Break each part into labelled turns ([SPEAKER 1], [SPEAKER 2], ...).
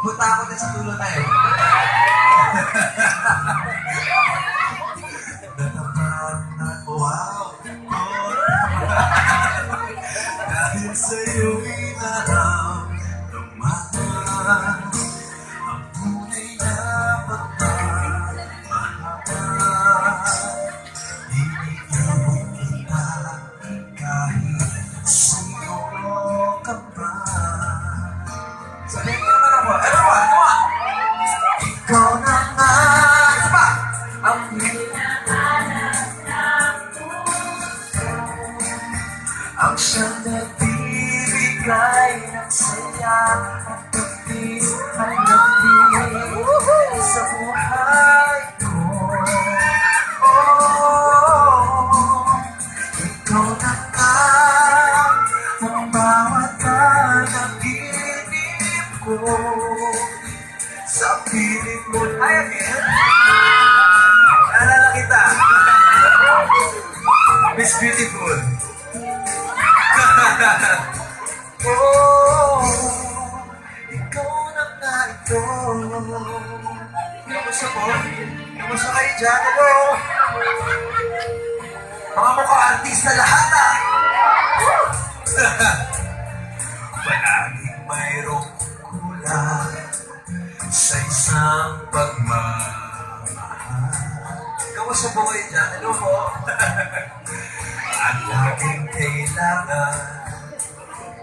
[SPEAKER 1] Punta ako din sa dulo na eh. Wow! Dahil sa'yo'y naramdaman ang tunay na pagmamahal. Iniibig kita kahit sino ka pa. Sabihin ko naman ako. Ano ba? Ikaw naman. Isa pa. Ang ang siyang nagbibigay ng saya at pagtis at nagdi sa buhay ko. Oh, ikaw na ka ang bawat panaginip ko. Sa piling mo ay again. Naalala kita. Miss Beautiful. Oh, ikaw na nga ito. Kamusta po? Kamusta kayo dyan? Hello? Mga mukha artista lahat ah! Palaging mayroong kulang sa isang pagmamahal. Kamusta po kayo dyan? Hello po? Ang laging kailangan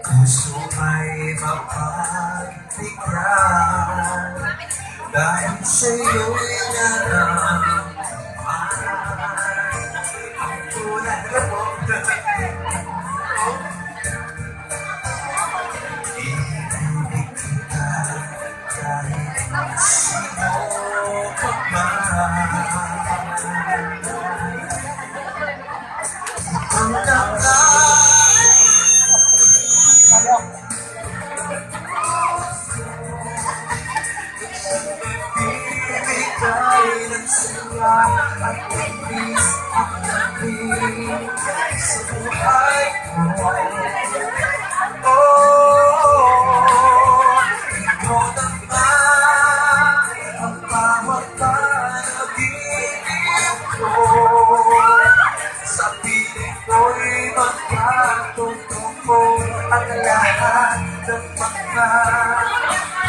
[SPEAKER 1] puso ay mapagbigyan dahil sa'yo'y naramdaman ang tunay na po. Ibig kita kahit sino ka man. Ang ganda bibigay ng saya at ibig at nabig sa buhay ko. Oh, ikaw naman ang bawat panaginip ko. Sa piling ko'y magkatotoo ang lahat ng mga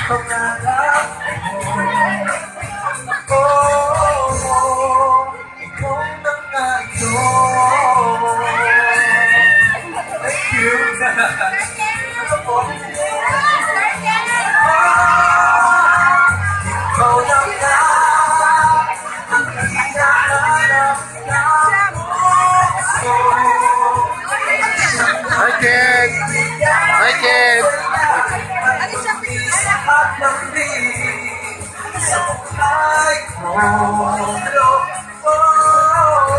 [SPEAKER 1] pangarap mo. Oh, ikaw na nga ito. Thank you. Ano po? Ikaw na nga ang hinahanap ng puso.
[SPEAKER 2] Hi, Ken! Hi, Ken!
[SPEAKER 1] At nabig sa buhay ko. Hello? Oh,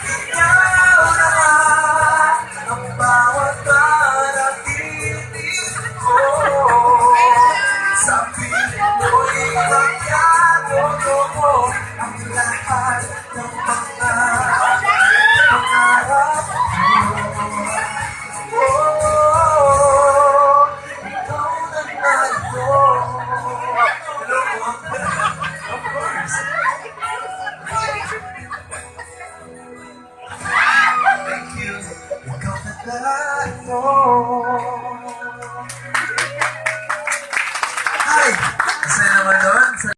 [SPEAKER 1] ikaw na ang bawat panaginip ko. Sa piling mo'y magkatotoo ang lahat ng mga pangarap ko. Oh, ikaw na nga ito. Hello po. Of course. Thank you. Ikaw na nga ito. Hi! Kasi naman doon.